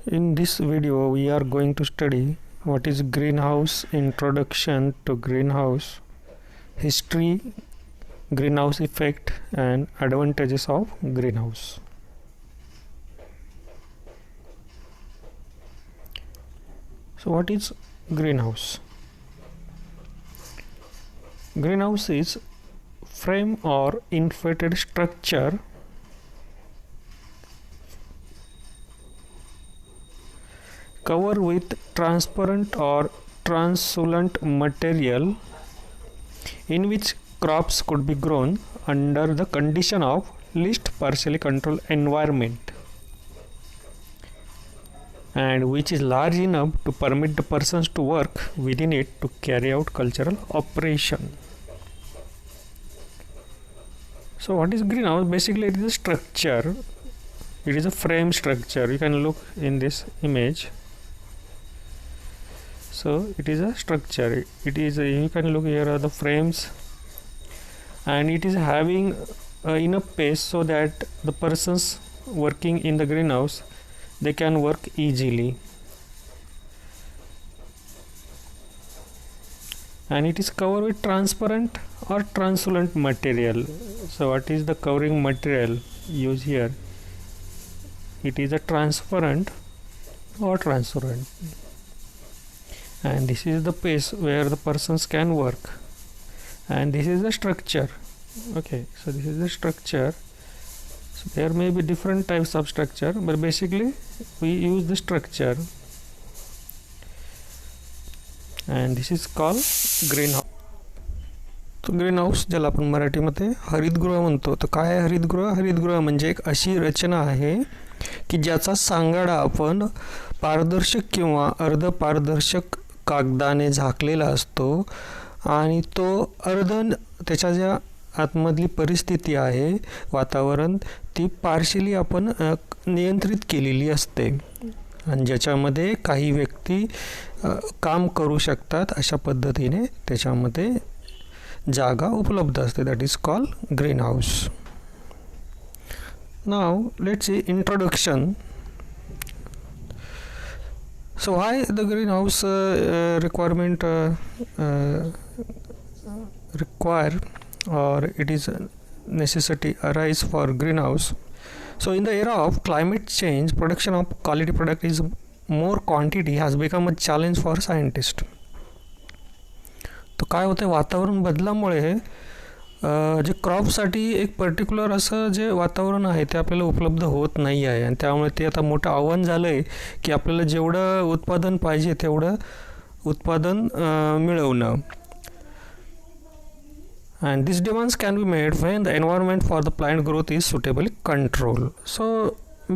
In this video, we are going to study what is greenhouse, introduction to greenhouse, history, greenhouse effect, and advantages of greenhouse. So, what is greenhouse? Greenhouse is frame or inflated structure covered with transparent or translucent material in which crops could be grown under the condition of least partially controlled environment, and which is large enough to permit the persons to work within it to carry out cultural operation. So what is greenhouse? Basically it is a structure, it is a frame structure. You can look in this image. So it is a structure, it is you can look, here are the frames, and it is having enough space so that the persons working in the greenhouse, they can work easily, and it is covered with transparent or translucent material. So what is the covering material used here? It is a transparent or translucent, and this is the place where the persons can work, and this is the structure. Okay, so this is the structure. So there may be different types of structure, but basically we use the structure, and this is called greenhouse. तो greenhouse ज्याला आपण मराठीमध्ये हरितगृह म्हणतो. तर काय आहे हरितगृह? हरितगृह म्हणजे एक अशी रचना आहे की ज्याचा सांगाडा आपण पारदर्शक किंवा अर्धपारदर्शक कागदाने झाकलेला असतो, आणि तो त्याच्या ज्या आतमधली परिस्थिती आहे, वातावरण, ती पार्शियली आपण नियंत्रित केलेली असते, आणि ज्याच्यामध्ये काही व्यक्ती काम करू शकतात अशा पद्धतीने त्याच्यामध्ये जागा उपलब्ध असते. That is called green house. Now let's see introduction. So why the greenhouse requirement require, or it is a necessity arise for greenhouse? So in the era of climate change, production of quality product is more quantity has become a challenge for scientists. तो काय होते, वातावरण बदलामुळे जे क्रॉपसाठी एक particular असं जे वातावरण आहे ते आपल्याला उपलब्ध होत नाही आहे, आणि त्यामुळे ते आता मोठं आव्हान झालं आहे की आपल्याला जेवढं उत्पादन पाहिजे तेवढं उत्पादन मिळवणं. and these demands can be made when the environment for the plant growth is suitably controlled. so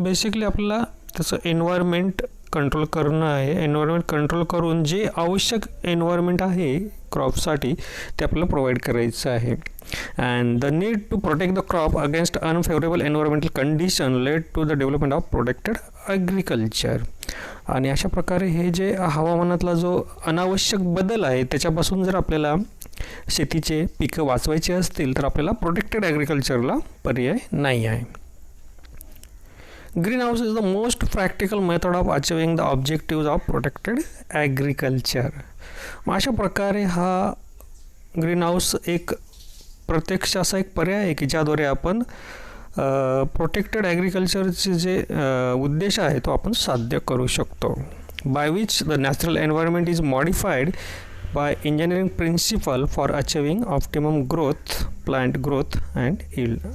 basically आपल्याला त्याचं एन्व्हायरमेंट कंट्रोल करणं आहे. एन्व्हायरमेंट कंट्रोल करून जे आवश्यक एन्व्हायरमेंट आहे क्रॉपसाठी ते आपल्याला प्रोव्हाइड करायचं आहे. And the need to protect the crop against unfavourable environmental condition led to the development of protected agriculture. आणि अशा प्रकारे हे जे हवामानातला जो अनावश्यक बदल आहे त्याच्यापासून जर आपल्याला शेतीचे पिकं वाचवायचे असतील तर आपल्याला प्रोटेक्टेड ॲग्रिकल्चरला पर्याय नाही आहे. Greenhouse is the most practical method of achieving the objectives of protected agriculture. मग अशा प्रकारे हा ग्रीनहाऊस एक प्रत्यक्ष असा एक पर्याय आहे की ज्याद्वारे आपण प्रोटेक्टेड ॲग्रिकल्चरचे जे उद्देश आहे तो आपण साध्य करू शकतो. By which the natural environment is modified by engineering principle for achieving optimum growth, plant growth and yield.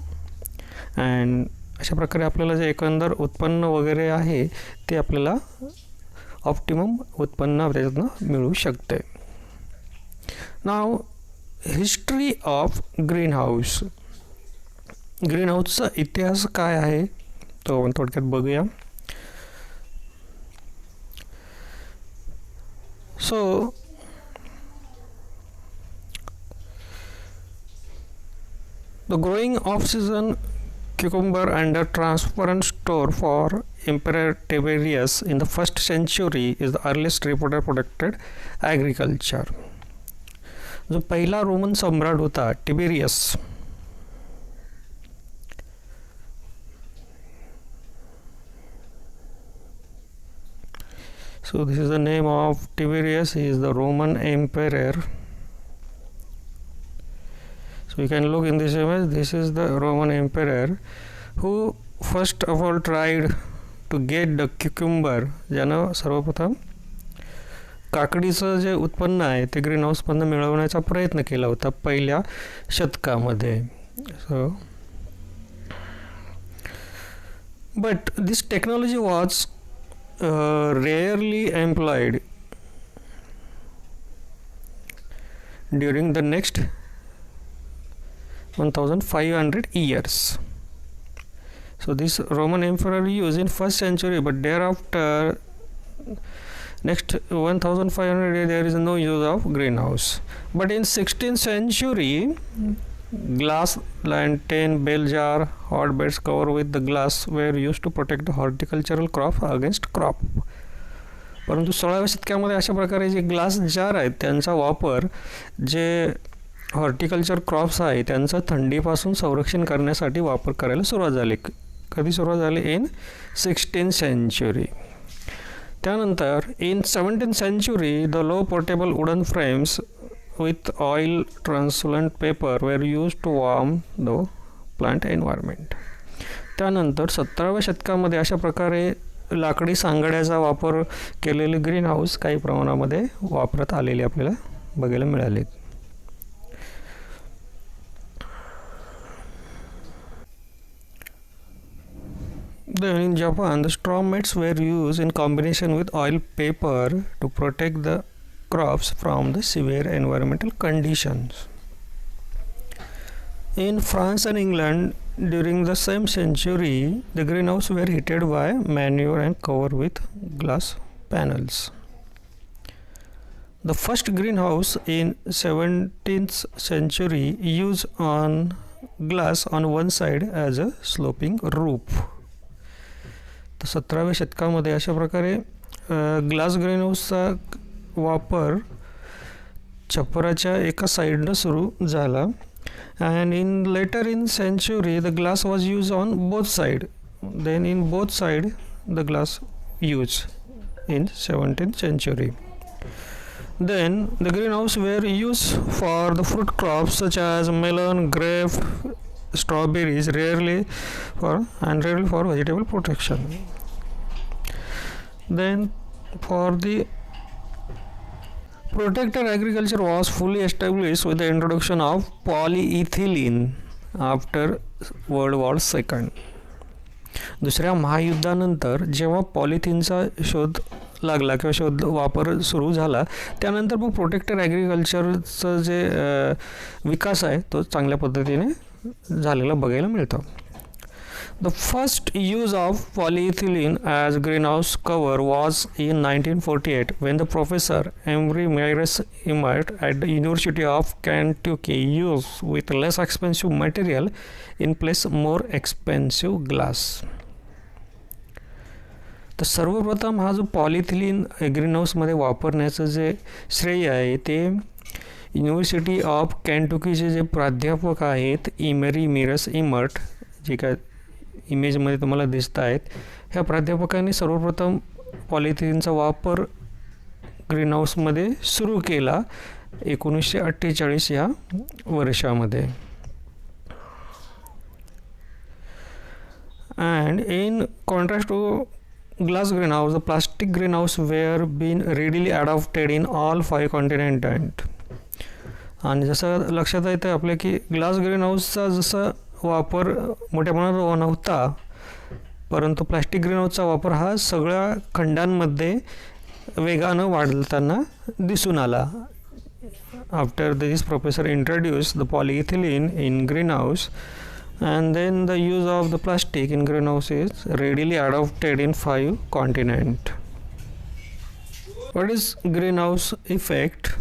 And अशा प्रकारे आपल्याला जे एकंदर उत्पन्न वगैरे आहे ते आपल्याला ऑप्टिमम उत्पन्न त्याच्यातनं मिळू शकते. नाव हिस्ट्री ऑफ ग्रीनहाऊस. ग्रीनहाऊसचा इतिहास काय आहे तो आपण थोडक्यात बघूया. So the growing of season cucumber and a transparent store for Emperor Tiberius in the 1st century is the earliest reported protected agriculture. जो पहिला रोमन सम्राट होता Tiberius, So this is the name of Tiberius. He is the Roman emperor. So you can look in this image. This is the Roman emperor who first of all tried to get the cucumber. ज्यानं सर्वप्रथम काकडीचं जे उत्पन्न आहे ते green house मधून मिळवण्याचा प्रयत्न केला होता पहिल्या शतकामध्ये. सो but this technology was rarely employed during the next 1500 years. So this Roman emperor used in first century, but thereafter next 1500 years there is no use of greenhouse. But in 16th century, glass lantern, bell jar, hotbeds covered with the glass were used to protect the horticultural crop against crop. परंतु 16व्या शतकामध्ये अशा प्रकारे जे glass jar आहेत त्यांचा वापर जे horticulture crops आहे त्यांचं थंडीपासून संरक्षण करण्यासाठी वापर करायला सुरुवात झाली. कधी सुरुवात झाली? इन 16th century. त्यानंतर इन 17th century the low portable wooden frames with oil translucent paper were used to warm the plant environment. त्यानंतर 17व्या शतकामध्ये अशा प्रकारे लाकडी सांगाड्याचा वापर केलेले ग्रीन हाऊस काही प्रमाणामध्ये वापरात आलेले आपल्याला बघायला मिळाले. Then in Japan, the straw mats were used in combination with oil paper to protect the crops from the severe environmental conditions. In France and England, during the same century, the greenhouse were heated by manure and covered with glass panels. The first greenhouse in 17th century used on glass on one side as a sloping roof. तर 17व्या शतकामध्ये अशा प्रकारे glass green हाऊसचा वापर छप्पराच्या एका साईडनं सुरू झाला. and in later in century the glass was used on both side. Then in both side the glass used in 17th century. Then the greenhouse were used for the fruit crops such as melon, grape, strawberries, rarely for vegetable protection. Then for the protected agriculture was fully established with the introduction of polyethylene after World War II. दुसऱ्या महायुद्धानंतर जेव्हा पॉलिथिनचा शोध लागला किंवा वापर सुरू झाला त्यानंतर मग प्रोटेक्टेड ॲग्रिकल्चरचं जे विकास आहे तो चांगल्या पद्धतीने झालेला बघायला मिळतो. The first use of polyethylene as greenhouse cover was in 1948 when the professor Emery Myers Emmert at the University of Kentucky used with less expensive material in place more expensive glass. तर सर्वप्रथम हा जो polyethylene ग्रीनहाऊसमध्ये वापरण्याचं जे श्रेय आहे ते university of केंटुकीचे जे प्राध्यापक आहेत इमेरी मिरस इमर्ट जे काय इमेजमध्ये तुम्हाला दिसत आहेत ह्या प्राध्यापकांनी सर्वप्रथम पॉलिथिलीनचा वापर ग्रीनहाऊसमध्ये सुरू केला 1948 या वर्षामध्ये. And in contrast to glass greenhouse, the plastic greenhouse were being readily adopted in all 5 continents. आणि जसं लक्षात येतं आपल्या की ग्लास ग्रीनहाऊसचा जसा वापर मोठ्या प्रमाणात नव्हता परंतु प्लास्टिक ग्रीनहाऊसचा वापर हा सगळ्या खंडांमध्ये वेगानं वाढताना दिसून आला. After this professor introduced the polyethylene in greenhouse and then the use of the plastic in greenhouse is readily adopted in 5 continents. What is greenhouse effect?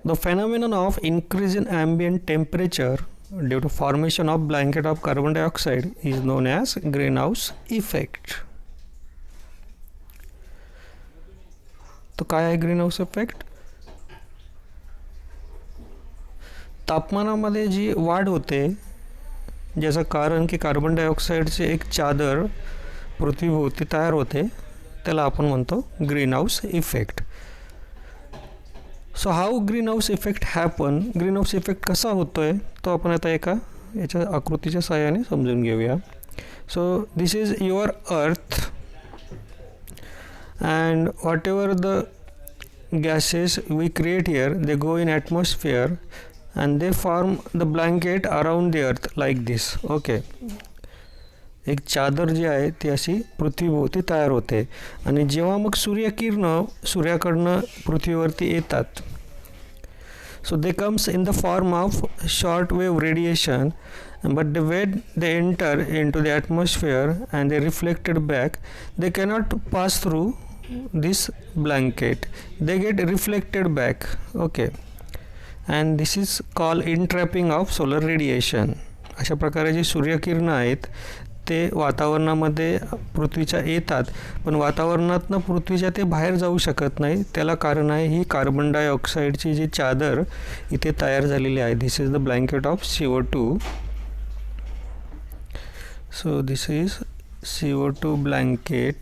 The phenomenon of increase in ambient temperature due to formation of blanket of carbon dioxide is known as greenhouse effect. तो काय आहे greenhouse effect? तापमानामध्ये जी वाढ होते ज्याचं कारण की carbon डायऑक्साईडचे एक चादर पृथ्वीभोवती तयार होते त्याला आपण म्हणतो green house effect. So how green house effect happen, green house effect कसा होतो आहे तो आपण आता एका याच्या आकृतीच्या सहाय्याने समजून घेऊया. So this is your earth and what ever the gases we create here, they go in atmosphere and they form the blanket around the earth like this. Okay, एक चादर जी आहे ती अशी पृथ्वीभोवती तयार होते आणि जेव्हा मग सूर्यकिरण सूर्याकडनं पृथ्वीवरती येतात, so they comes in the form of short wave radiation, but when they enter into the atmosphere and they reflected back, they cannot pass through this blanket, they get reflected back. Okay, and this is called entrapping of solar radiation. अशा प्रकारे जी सूर्यकिरणं आहेत ते वातावरणामध्ये पृथ्वीच्या येतात पण वातावरणातनं पृथ्वीच्या ते बाहेर जाऊ शकत नाही. त्याला कारण आहे ही कार्बन डायऑक्साईडची जी चादर इथे तयार झालेली आहे. This is the blanket of CO2. So this is CO2 blanket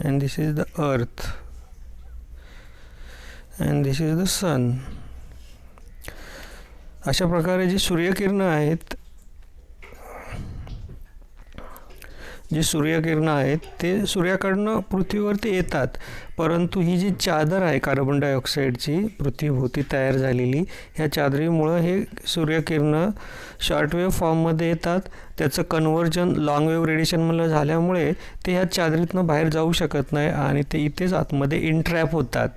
and this is the earth and this is the sun. अशा प्रकारे जी सूर्यकिरणं आहेत ते सूर्याकडनं पृथ्वीवरती येतात, परंतु ही जी चादर आहे कार्बन डायऑक्साईडची पृथ्वीभोवती तयार झालेली, ह्या चादरीमुळं हे सूर्यकिरणं शॉर्टवेव्ह फॉर्ममध्ये येतात. त्याचं कन्व्हर्जन लॉंग वेव्ह रेडिएशनमध्ये झाल्यामुळे ते ह्या चादरीतनं बाहेर जाऊ शकत नाही आणि ते इथेच आतमध्ये इंट्रॅप होतात.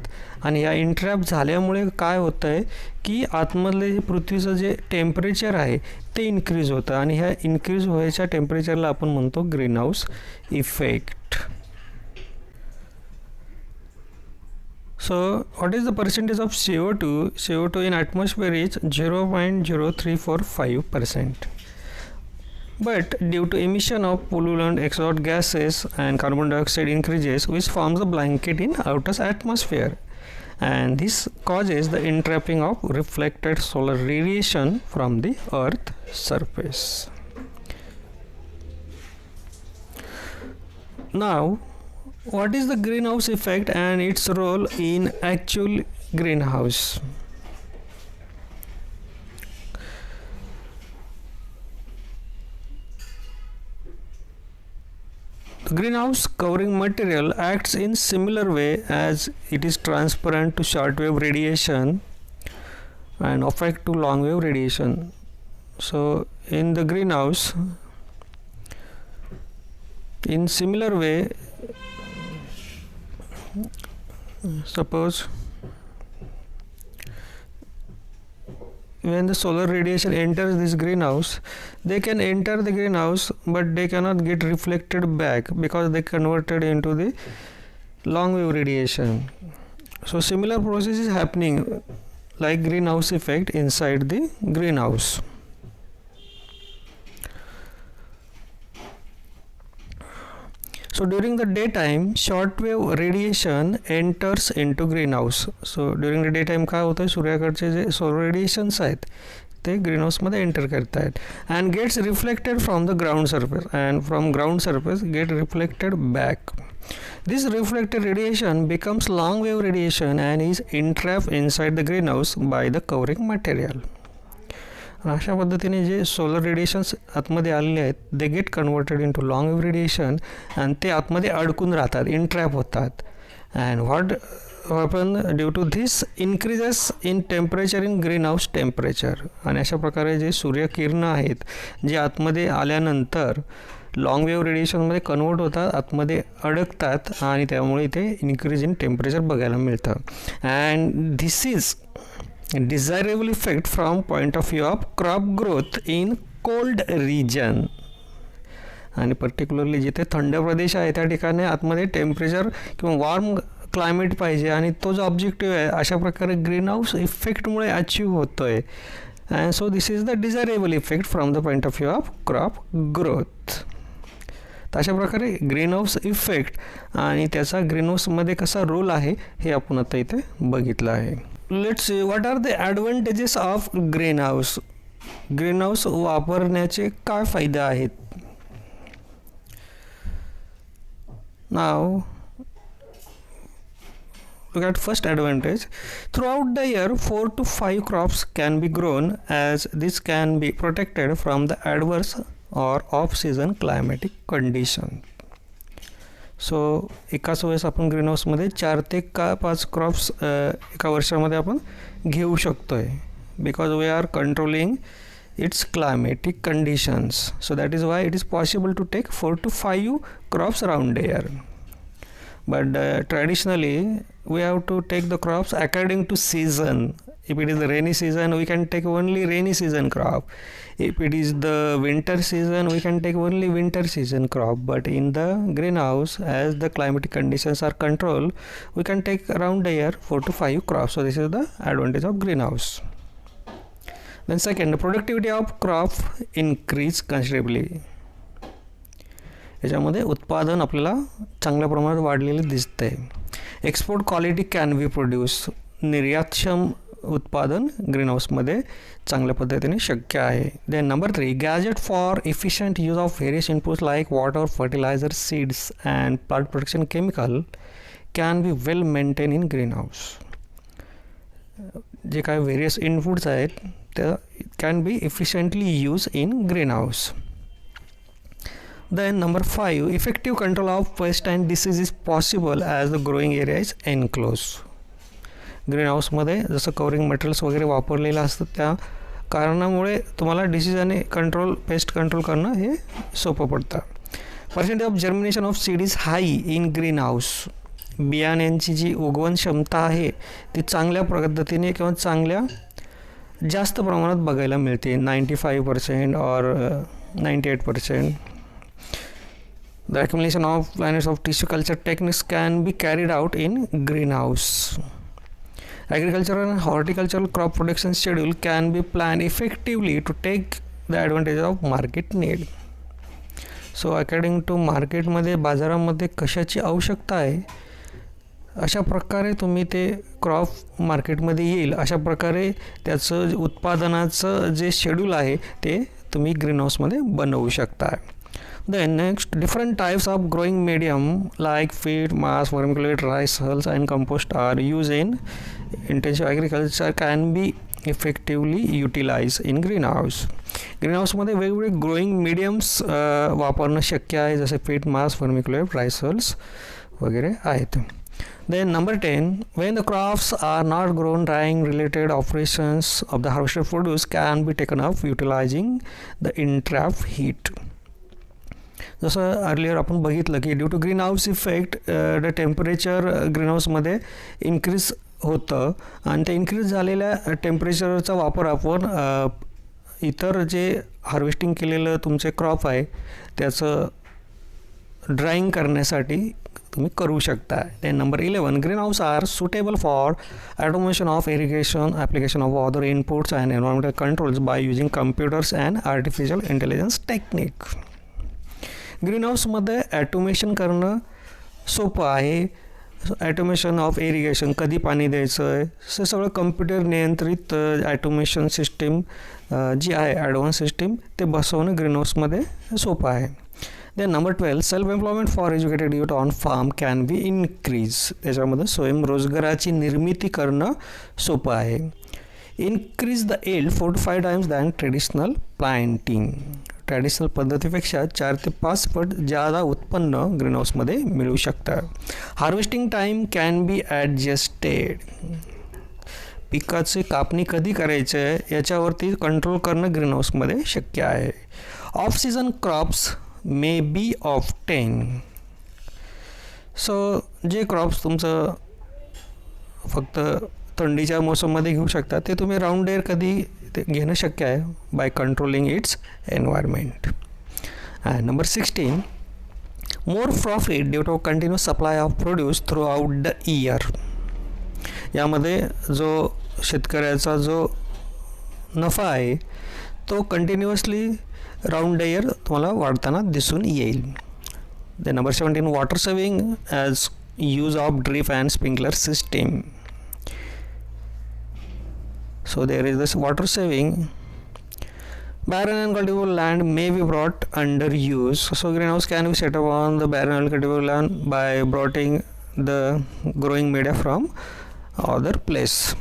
आणि ह्या इंट्रॅप झाल्यामुळे काय होतं आहे की आतमधले जे पृथ्वीचं जे टेम्परेचर आहे ते इन्क्रीज होतं आणि ह्या इन्क्रीज व्हायच्या टेम्परेचरला आपण म्हणतो green house effect. So what is the percentage of CO2? CO2 in atmosphere is 0.0345%. But due to emission of pollutant, exhaust gases and carbon dioxide increases, which forms a blanket in outer atmosphere. And this causes the entrapping of reflected solar radiation from the earth surface. Now, what is the greenhouse effect and its role in actual greenhouse? The greenhouse covering material acts in similar way as it is transparent to shortwave radiation and opaque to long wave radiation. So in the greenhouse, in similar way, suppose when the solar radiation enters this greenhouse, they can enter the greenhouse but they cannot get reflected back because they converted into the long wave radiation. So similar process is happening like greenhouse effect inside the greenhouse. So during the daytime, shortwave radiation enters into greenhouse. So during the daytime काय होतं, सूर्याकडचे जे solar radiations आहेत ते greenhouse मध्ये enter करतात and gets reflected from the ground surface and from ground surface get reflected back. This reflected radiation becomes long wave radiation and is entrapped inside the greenhouse by the covering material. अशा पद्धतीने जे solar radiations आतमध्ये आलेले आहेत they get converted into long wave radiation आणि ते आतमध्ये अडकून राहतात, इंट्रॅप होतात. And what happen due to this increases in temperature in green house temperature. आणि अशा प्रकारे जे सूर्यकिरणं आहेत जे आतमध्ये आल्यानंतर लॉंग वेव्ह रेडिएशनमध्ये कन्वर्ट होतात, आतमध्ये अडकतात आणि त्यामुळे इथे इन्क्रीज इन टेम्परेचर बघायला मिळतं. And this is desirable effect from point of view of crop growth in cold region. आणि पर्टिक्युलरली जिथे थंड प्रदेश आहे त्या ठिकाणी आतमध्ये टेम्परेचर किंवा वॉर्म क्लायमेट पाहिजे आणि तो जो ऑब्जेक्टिव्ह आहे अशा प्रकारे ग्रीन हाऊस इफेक्टमुळे अचीव होतो आहे. And so this is the desirable effect from the point of view of crop growth. तर अशा प्रकारे ग्रीन हाऊस इफेक्ट आणि त्याचा ग्रीन हाऊसमध्ये कसा रोल आहे हे आपण आता इथे बघितलं आहे. Let's see what are the advantages of green house. Green house वापरण्याचे काय फायदे आहेत. Now look at first advantage. Throughout the year 4 to 5 crops can be grown, as this can be protected from the adverse or off-season climatic condition. सो एकाच वेळेस आपण green हाऊसमध्ये 4 ते 5 crops एका वर्षामध्ये आपण घेऊ शकतोय, because we are controlling its climatic conditions. So that is why it is possible to take 4 to 5 crops around the year. But traditionally we have to take the crops according to season. If it is the rainy season, we can take only rainy season crop. If it is the winter season, we can take only winter season crop. But in the greenhouse, as the climatic conditions are controlled, we can take around the year 4 to 5 crops. So this is the advantage of greenhouse. Then second, the productivity of crop increase considerably. याच्यामध्ये उत्पादन आपल्याला चांगल्या प्रमाणात वाढलेले दिसते. Export quality can be produce. निर्यातक्षम उत्पादन ग्रीन हाऊसमध्ये चांगल्या पद्धतीने शक्य आहे. Then number 3, gadget for efficient use of various inputs like water, fertiliser, seeds and plant protection chemical can be well maintain in green house. जे काय व्हेरियस इनपुट्स आहेत ते can be efficiently use in green house. Then number 5, effective control of pest and disease is possible as the growing area is enclosed. Green हाऊसमध्ये जसं covering materials वगैरे वापरलेलं असतं, त्या कारणामुळे तुम्हाला डिसीज आणि पेस्ट कंट्रोल करणं हे सोपं पडतं. Percentage of germination of seed is high in green house. बियाण्यांची जी उगवण क्षमता आहे ती चांगल्या पद्धतीने किंवा चांगल्या जास्त प्रमाणात बघायला मिळते. 95% और 98%. The accumulation of plants of tissue culture techniques can be carried out in greenhouse. Agricultural and horticultural crop production schedule can be planned effectively to take the advantage of market need. So according to market मध्ये बाजारामध्ये कशाची आवश्यकता आहे अशा प्रकारे तुम्ही ते crop मार्केटमध्ये येईल अशा प्रकारे त्याचं उत्पादनाचं जे शेड्यूल आहे ते तुम्ही ग्रीन हाऊसमध्ये बनवू शकता. Then next, different types of growing medium like feed, mass, vermiculite, rice hulls and compost are used in intensive agriculture can be effectively utilized in greenhouse. ग्रीनहाऊसमध्ये वेगवेगळे ग्रोईंग मीडियम्स वापरणं शक्य आहे, जसे feed, mass, vermiculite, rice hulls वगैरे आहेत. Then number 10, when the crops are not grown, drying related operations of the harvested produce can be taken up utilizing the entrapped heat. जसं earlier आपण बघितलं की due to green house effect the temperature green हाऊसमध्ये increase होतं आणि त्या increase झालेल्या टेम्परेचरचा वापर आपण इतर जे हार्वेस्टिंग केलेलं तुमचे क्रॉप आहे त्याचं ड्राईंग करण्यासाठी तुम्ही करू शकता. Then number 11, green house are suitable for automation of irrigation, application of other inputs and environmental controls by using computers and artificial intelligence technique. Green हाऊसमध्ये ॲटोमेशन करणं सोपं आहे. ॲटोमेशन ऑफ इरिगेशन, कधी पाणी द्यायचं आहे, हे सगळं कम्प्युटर नियंत्रित ॲटोमेशन सिस्टीम जी आहे ॲडव्हान्स सिस्टीम ते बसवणं ग्रीन हाऊसमध्ये सोपं आहे. Then number 12, self employment for educated youth on farm can be increase. त्याच्यामध्ये स्वयंरोजगाराची निर्मिती करणं सोपं आहे. Increase the yield 4 to 5 times than traditional planting. Traditional पद्धतीपेक्षा 4 ते 5 पट जादा उत्पन्न ग्रीन हाऊसमध्ये मिळू शकतं. Harvesting time can be adjusted. पिकाचे कापणी कधी करायचे आहे याच्यावरती कंट्रोल करणं ग्रीन हाऊसमध्ये शक्य आहे. Of season crops may be often. So J crops तुमचं फक्त थंडीच्या मोसममध्ये घेऊ शकता ते तुम्ही राऊंड एअर कधी घेणं शक्य आहे by controlling its environment. And number 16, more profit due to continuous supply of produce throughout the year. यामध्ये जो शेतकऱ्याचा जो नफा आहे तो कंटिन्युअसली राऊंड द इयर तुम्हाला वाढताना दिसून येईल. The number 17, water saving as use of drip and sprinkler system. So there is this water saving Barren and cultivable land may be brought under use. So greenhouse can be set up on the barren and cultivable land by broughting the growing media from other place.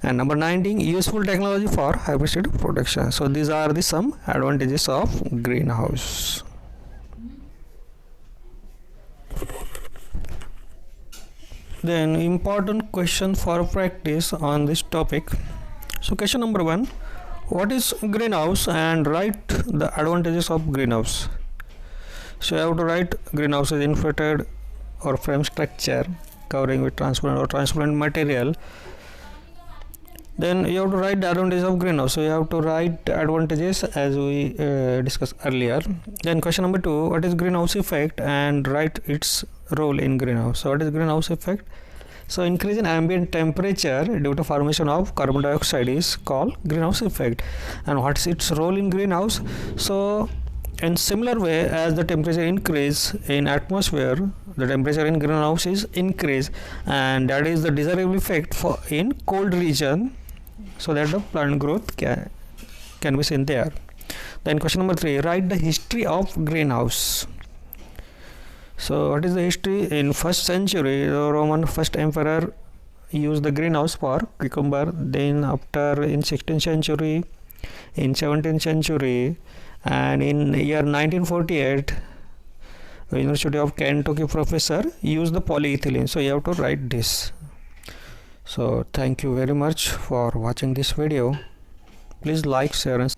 And number 19, useful technology for herbicide protection. So these are the some advantages of greenhouse. Then important question for practice on this topic. So question number 1, what is greenhouse, and write the advantages of greenhouse. So you have to write greenhouse is inflated or frame structure covering with transparent or transparent material. Then you have to write the advantages of greenhouse. So you have to write advantages as we discussed earlier. Then question number 2, what is greenhouse effect, and write its role in greenhouse. So what is greenhouse effect? So increase in ambient temperature due to formation of carbon dioxide is called greenhouse effect. And what is its role in greenhouse? So in similar way as the temperature increase in atmosphere, the temperature in greenhouse is increase, and that is the desirable effect for in cold region, so that the plant growth can be seen there. Then question number 3, write the history of greenhouse. So what is the history? In 1st century, the Roman first emperor used the greenhouse for cucumber. Then after in 16th century, in 17th century, and in year 1948, the University of Kentucky professor used the polyethylene. So you have to write this. So thank you very much for watching this video. Please like, share and